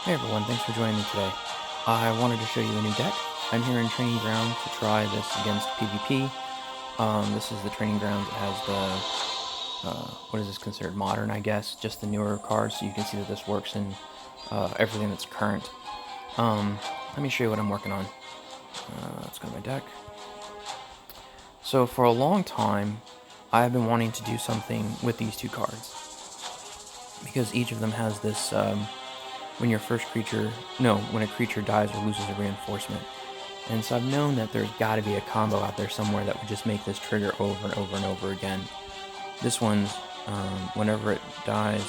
Hey everyone, thanks for joining me today. I wanted to show you a new deck. I'm here in Training Ground to try this against PvP. This is the Training Ground that has the, what is this considered, modern I guess, just the newer cards, so you can see that this works in everything that's current. Let me show you what I'm working on. Let's go to my deck. So for a long time, I've been wanting to do something with these two cards, because each of them has this, when a creature dies or loses a reinforcement. And so I've known that there's got to be a combo out there somewhere that would just make this trigger over and over and over again. This one's, whenever it dies,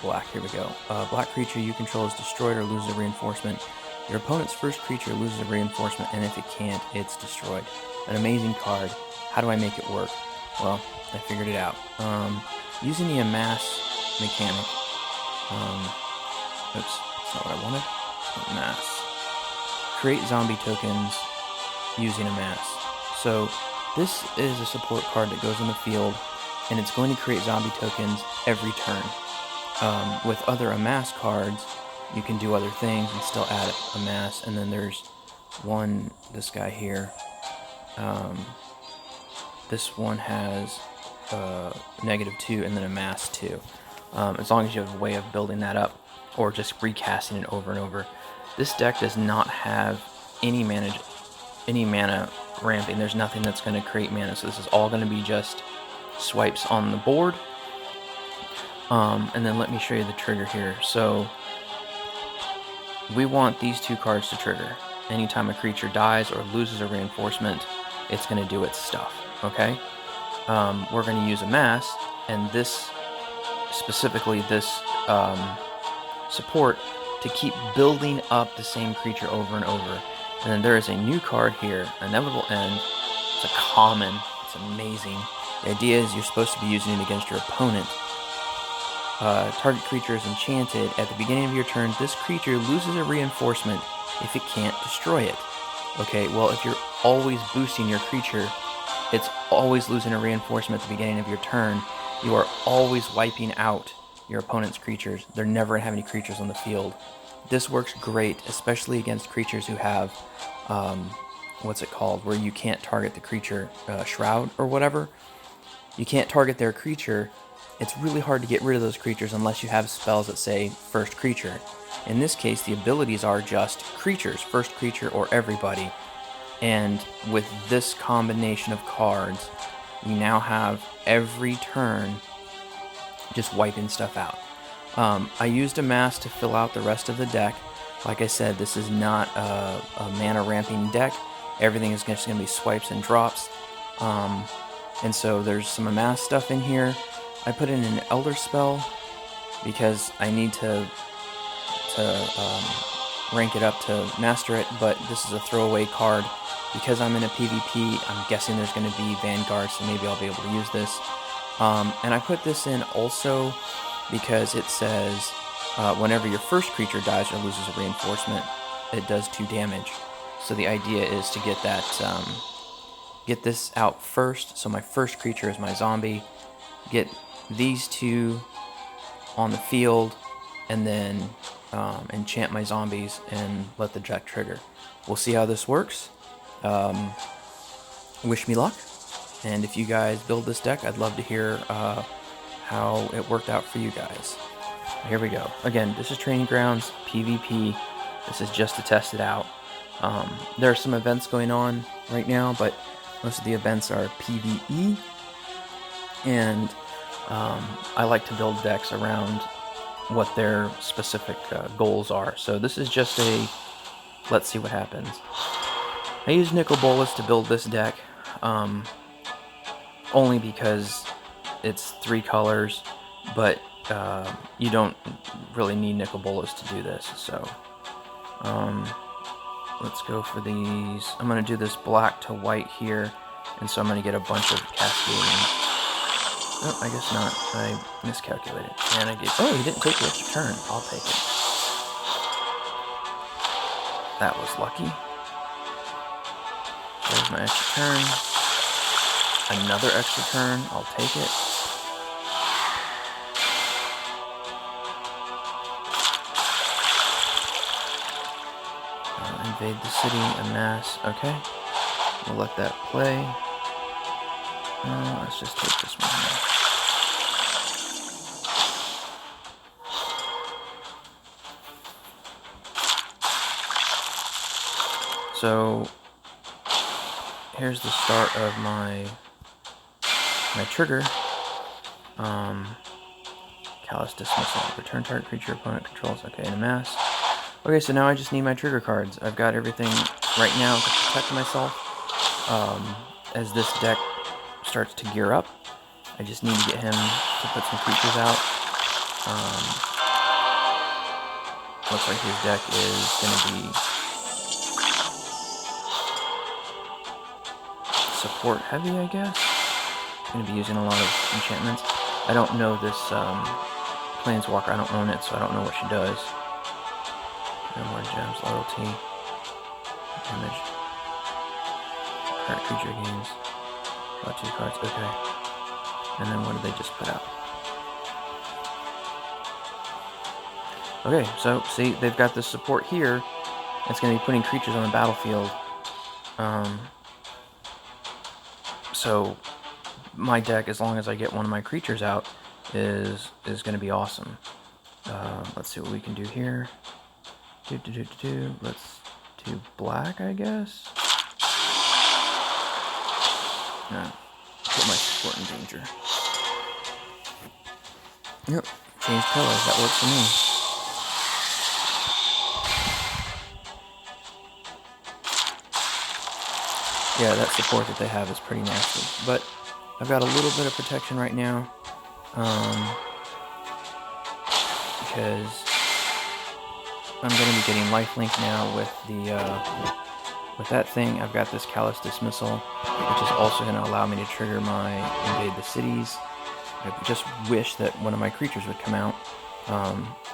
black, here we go. Black creature you control is destroyed or loses a reinforcement. Your opponent's first creature loses a reinforcement, and if it can't, it's destroyed. An amazing card. How do I make it work? Well, I figured it out. Using the Amass mechanic. Oops, that's not what I wanted. Amass. Create zombie tokens using Amass. So this is a support card that goes on the field, and it's going to create zombie tokens every turn. With other Amass cards, you can do other things and still add Amass, and then there's this guy here. This one has -2 and then Amass 2. As long as you have a way of building that up, or just recasting it over and over. This deck does not have any mana ramping. There's nothing that's going to create mana, so this is all going to be just swipes on the board. And then let me show you the trigger here. So we want these two cards to trigger. Anytime a creature dies or loses a reinforcement, it's going to do its stuff, okay? We're going to use Amass, and this, specifically this support, to keep building up the same creature over and over. And then there is a new card here, Inevitable End. It's a common. It's amazing. The idea is you're supposed to be using it against your opponent. Target creature is enchanted. At the beginning of your turn, this creature loses a reinforcement if it can't destroy it. Okay, well, if you're always boosting your creature, it's always losing a reinforcement at the beginning of your turn. You are always wiping out your opponent's creatures. They're never going to have any creatures on the field. This works great, especially against creatures who have, what's it called, where you can't target the creature, Shroud or whatever. You can't target their creature. It's really hard to get rid of those creatures unless you have spells that say first creature. In this case, the abilities are just creatures, first creature or everybody. And with this combination of cards, we now have every turn just wiping stuff out. I used Amass to fill out the rest of the deck. Like I said, this is not a mana ramping deck. Everything is just going to be swipes and drops. And so there's some Amass stuff in here. I put in an Elder spell because I need to rank it up to master it, but this is a throwaway card. Because I'm in a PvP, I'm guessing there's going to be Vanguard, so maybe I'll be able to use this. And I put this in also because it says whenever your first creature dies or loses a reinforcement, it does 2 damage. So the idea is to get that, get this out first. So my first creature is my zombie. Get these 2 on the field, and then enchant my zombies and let the deck trigger. We'll see how this works. Wish me luck, and if you guys build this deck, I'd love to hear how it worked out for you guys. Here we go. Again, this is Training Grounds, PvP. This is just to test it out. There are some events going on right now, but most of the events are PvE, and I like to build decks around what their specific goals are. So this is just a let's see what happens. I used Nicol Bolas to build this deck, only because it's 3 colors, but you don't really need Nicol Bolas to do this, so let's go for these. I'm going to do this black to white here, and so I'm going to get a bunch of cascading. Oh, I guess not. I miscalculated. And I get, oh, he didn't take the extra turn. I'll take it. That was lucky. There's my extra turn. Another extra turn. I'll take it. Invade the city, Amass. Okay. We'll let that play. Let's just take this one here. So here's the start of my trigger. Callous Dismissal. Return target creature opponent controls. Okay, and Amass. Okay, so now I just need my trigger cards. I've got everything right now to protect myself. As this deck starts to gear up, I just need to get him to put some creatures out. Looks like his deck is going to be support heavy, I guess. Going to be using a lot of enchantments. I don't know this Planeswalker. I don't own it, so I don't know what she does. No more gems, loyalty, damage, current creature gains, draw 2 cards, okay. And then what did they just put out? Okay, so see, they've got this support here. It's going to be putting creatures on the battlefield. So my deck, as long as I get one of my creatures out, is going to be awesome. Let's see what we can do here. Let's do black, I guess. No, put my support in danger. Yep, change colors. That works for me. Yeah, that support that they have is pretty nasty, but I've got a little bit of protection right now, because I'm going to be getting lifelink now with the with that thing. I've got this Callous Dismissal, which is also going to allow me to trigger my Invade the Cities. I just wish that one of my creatures would come out,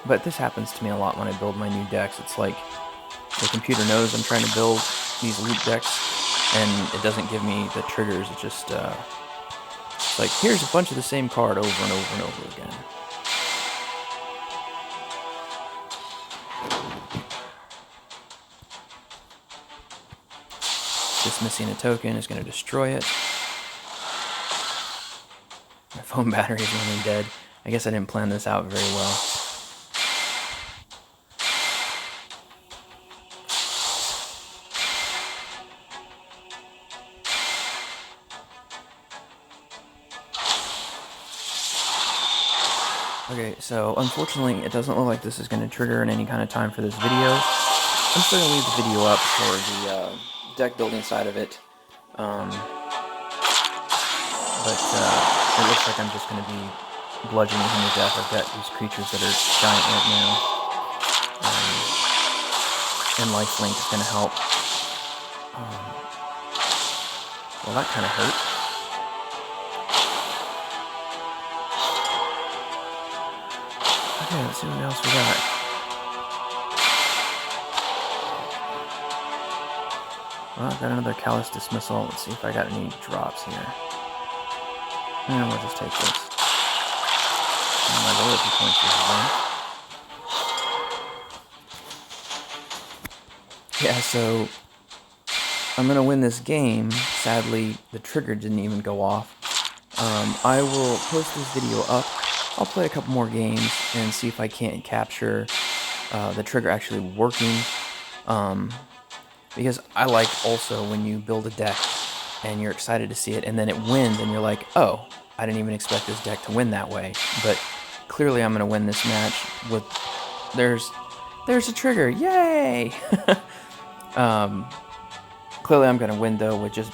but this happens to me a lot when I build my new decks. It's like the computer knows I'm trying to build these loot decks, and it doesn't give me the triggers. It just it's like, here's a bunch of the same card over and over and over again. Dismissing a token is going to destroy it. My phone battery is running dead. I guess I didn't plan this out very well. Okay, so unfortunately it doesn't look like this is going to trigger in any kind of time for this video. I'm still going to leave the video up for the deck building side of it. But it looks like I'm just going to be bludgeoning him to death. I've got these creatures that are giant right now. And lifelink is going to help. Well, that kind of hurt. Okay, let's see what else we got. Well, I've got another Callous Dismissal. Let's see if I got any drops here. And we'll just take this. And my loyalty points is one. Yeah, so I'm going to win this game. Sadly, the trigger didn't even go off. I will post this video up. I'll play a couple more games and see if I can't capture the trigger actually working. Because I like also when you build a deck and you're excited to see it and then it wins and you're like, oh, I didn't even expect this deck to win that way. But clearly I'm going to win this match with... There's a trigger. Yay! Clearly I'm going to win though with just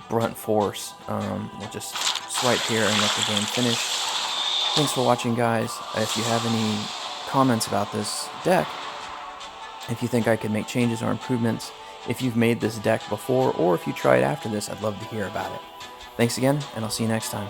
brunt force. We'll just swipe here and let the game finish. Thanks for watching, guys. If you have any comments about this deck, if you think I could make changes or improvements, if you've made this deck before, or if you tried after this, I'd love to hear about it. Thanks again, and I'll see you next time.